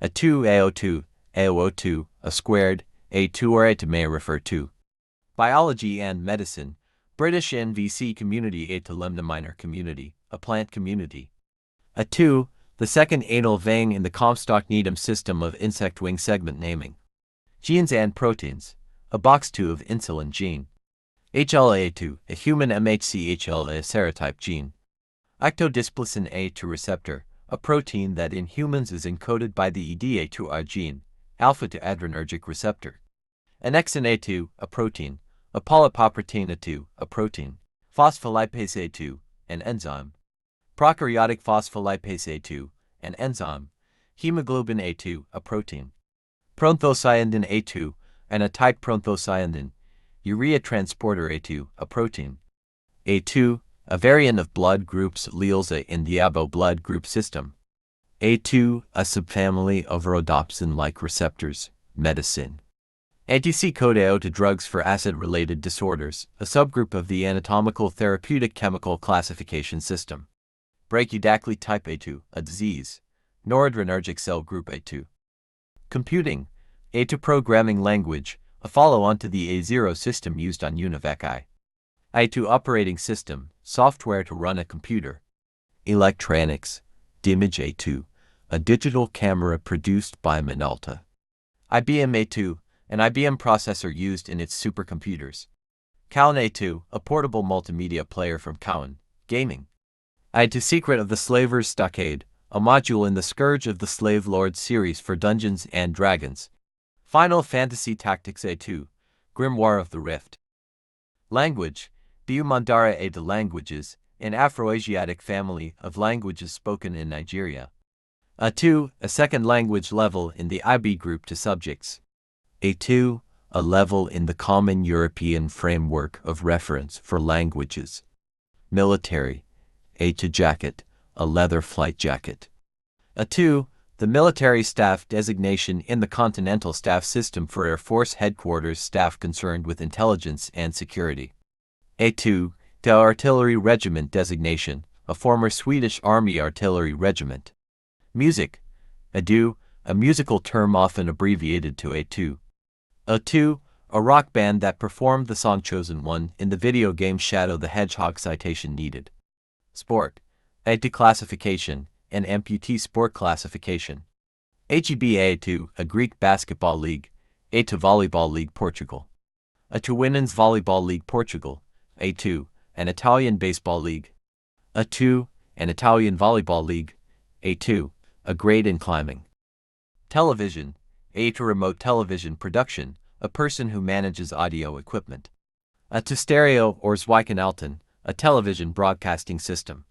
A2, AO2, AO2, a squared, A2 or A2 may refer to biology and medicine, British NVC community, A to lemna minor community, a plant community. A2, the second anal vein in the Comstock-Needham system of insect wing segment naming. Genes and proteins, a box 2 of insulin gene. HLA2, a human MHC-HLA serotype gene. Ectodisplicin A2 receptor, a protein that in humans is encoded by the EDA2R gene, alpha to adrenergic receptor. Annexin A2, a protein. A polypoprotein A2, a protein. Phospholipase A2, an enzyme. Prokaryotic phospholipase A2, an enzyme. Hemoglobin A2, a protein. Proanthocyanidin A2, and a type proanthocyanidin. Urea transporter A2, a protein. A2, a variant of blood groups alleles A in the ABO blood group system. A2, a subfamily of rhodopsin-like receptors, medicine. ATC code AO to drugs for acid-related disorders, a subgroup of the anatomical therapeutic chemical classification system. Brachydactyly type A2, a disease. Noradrenergic cell group A2. Computing, A2 programming language, a follow-on to the A0 system used on UNIVAC I. A2 operating system, software to run a computer. Electronics, Dimage A2, a digital camera produced by Minolta. IBM A2, an IBM processor used in its supercomputers. Cowan A2, a portable multimedia player from Cowan, gaming. A2 Secret of the Slaver's Stockade, a module in the Scourge of the Slave Lord series for Dungeons and Dragons. Final Fantasy Tactics A2, Grimoire of the Rift. Language, Biu Mandara A2 languages, an Afroasiatic family of languages spoken in Nigeria. A2, a second language level in the IB group to subjects. A2, a level in the Common European Framework of Reference for Languages. Military, A2 jacket, a leather flight jacket. A2, the military staff designation in the Continental Staff System for Air Force Headquarters staff concerned with intelligence and security. A2, the artillery regiment designation, a former Swedish Army artillery regiment. Music, ADU, a musical term often abbreviated to A2. A2, a rock band that performed the song Chosen One in the video game Shadow the Hedgehog. Citation needed. Sport, A2 classification, an amputee sport classification. HEB A2, a Greek basketball league, A2 volleyball league Portugal. A2 women's volleyball league Portugal. A2, an Italian baseball league. A2, an Italian volleyball league. A2, a grade in climbing. Television, A2 remote television production, a person who manages audio equipment. A2 stereo or Zwikenalten, a television broadcasting system.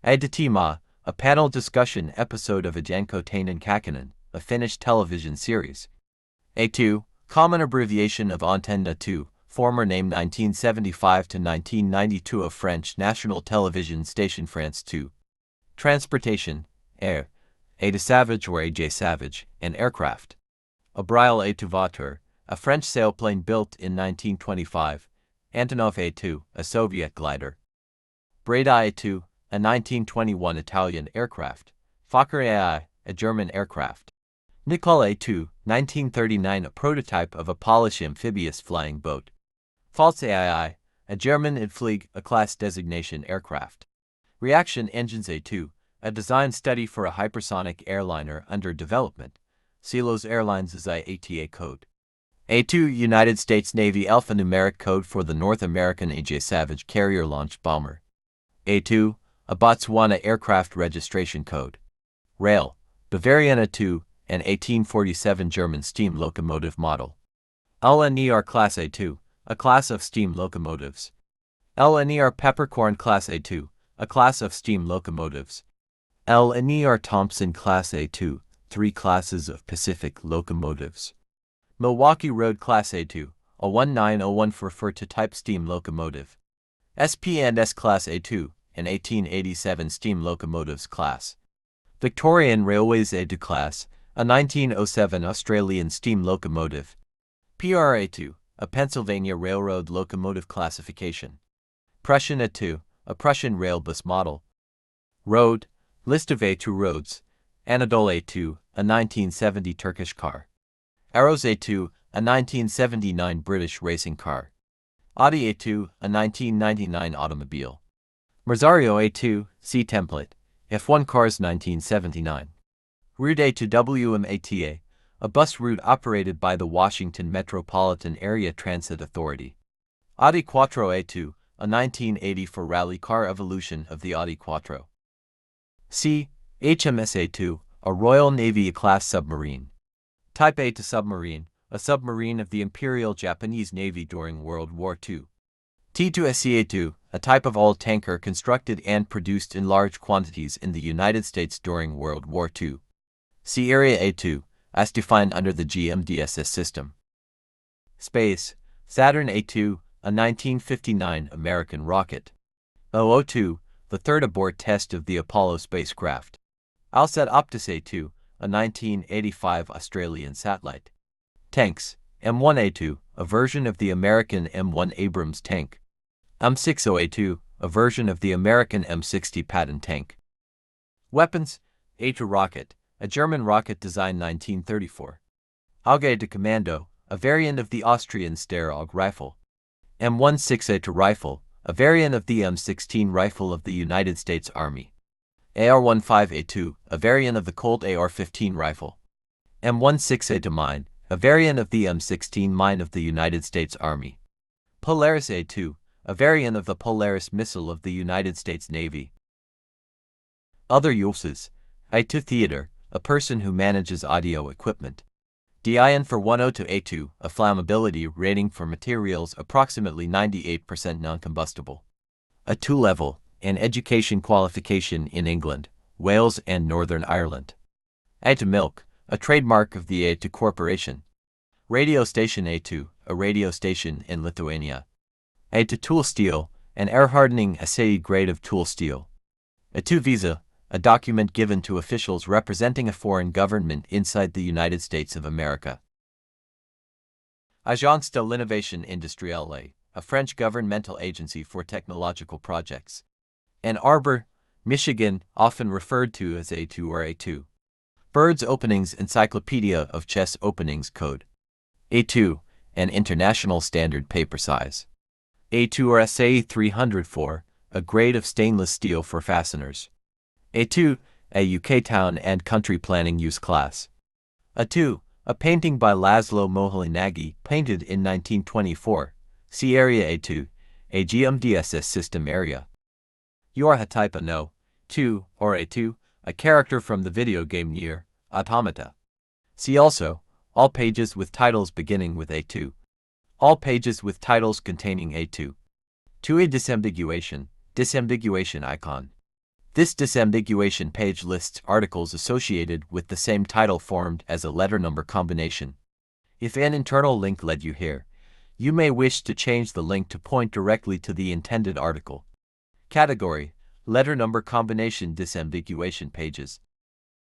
A2 a panel discussion episode of Ajanko Tainen Kakinen, a Finnish television series. A2, common abbreviation of Antenne A2, former name 1975 to 1992 of French national television station France 2. Transportation, air, A2 Savage or AJ Savage, an aircraft. A Braille A2 Voiture, a French sailplane built in 1925. Antonov A2, a Soviet glider. Breda A2, a 1921 Italian aircraft. Fokker AI, a German aircraft. Nicol A2, 1939, a prototype of a Polish amphibious flying boat. False AI, a German Inflieg, a class designation aircraft. Reaction Engines A2, a design study for a hypersonic airliner under development. Silos Airlines is IATA code. A2 United States Navy alphanumeric code for the North American AJ Savage carrier-launched bomber. A2, a Botswana aircraft registration code. Rail, Bavarian A2, an 1847 German steam locomotive model. LNER Class A2, a class of steam locomotives. LNER Peppercorn Class A2, a class of steam locomotives. LNER Thompson Class A2, 3 classes of Pacific locomotives. Milwaukee Road Class A2, a 1901 refer to type steam locomotive. SP&S Class A2, an 1887 steam locomotives class. Victorian Railways A2 class, a 1907 Australian steam locomotive. PRA2, a Pennsylvania Railroad locomotive classification. Prussian A2, a Prussian rail bus model. Road, list of A2 roads, Anadolu A2, a 1970 Turkish car. Aros A2, a 1979 British racing car. Audi A2, a 1999 automobile. Merzario A2, C template, F1 cars 1979. Route A2 WMATA, a bus route operated by the Washington Metropolitan Area Transit Authority. Audi Quattro A2, a 1984 rally car evolution of the Audi Quattro. C. HMS A2, a Royal Navy-class submarine. Type A2 submarine, a submarine of the Imperial Japanese Navy during World War II. T2SC-A2, a type of oil tanker constructed and produced in large quantities in the United States during World War II. Sea Area A2, as defined under the GMDSS system. Space, Saturn A2, a 1959 American rocket. OO2, the third abort test of the Apollo spacecraft. Alsat Optus A2, a 1985 Australian satellite. Tanks, M1A2, a version of the American M1 Abrams tank. M60A2, a version of the American M60 Patton tank. Weapons, A2 rocket, a German rocket designed 1934. Auge Kommando, a variant of the Austrian Starog rifle. M16A2 rifle, a variant of the M16 rifle of the United States Army. AR-15A2, a variant of the Colt AR-15 rifle. M16A2 mine, a variant of the M16 mine of the United States Army. Polaris A2, a variant of the Polaris missile of the United States Navy. Other uses. A2 theater, a person who manages audio equipment. DIN for 102A2, a flammability rating for materials approximately 98% non-combustible. A2 level, an education qualification in England, Wales and Northern Ireland. A2 milk, a trademark of the A2 Corporation. Radio station A2, a radio station in Lithuania. A2 tool steel, an air-hardening assay grade of tool steel. A2 visa, a document given to officials representing a foreign government inside the United States of America. Agence de l'Innovation Industrielle, a French governmental agency for technological projects. Ann Arbor, Michigan, often referred to as A2 or A2. Bird's Openings Encyclopedia of Chess Openings Code. A2, an international standard paper size. A2 or SA 304, a grade of stainless steel for fasteners. A2, a UK town and country planning use class. A2, a painting by Laszlo Moholy-Nagy, painted in 1924. See Area A2, a GMDSS system area. You are a type of No. 2 or A2, a character from the video game Nier Automata. See also, all pages with titles beginning with A2. All pages with titles containing A2. 2A disambiguation icon. This disambiguation page lists articles associated with the same title formed as a letter number combination. If an internal link led you here, you may wish to change the link to point directly to the intended article. Category: letter number combination disambiguation pages.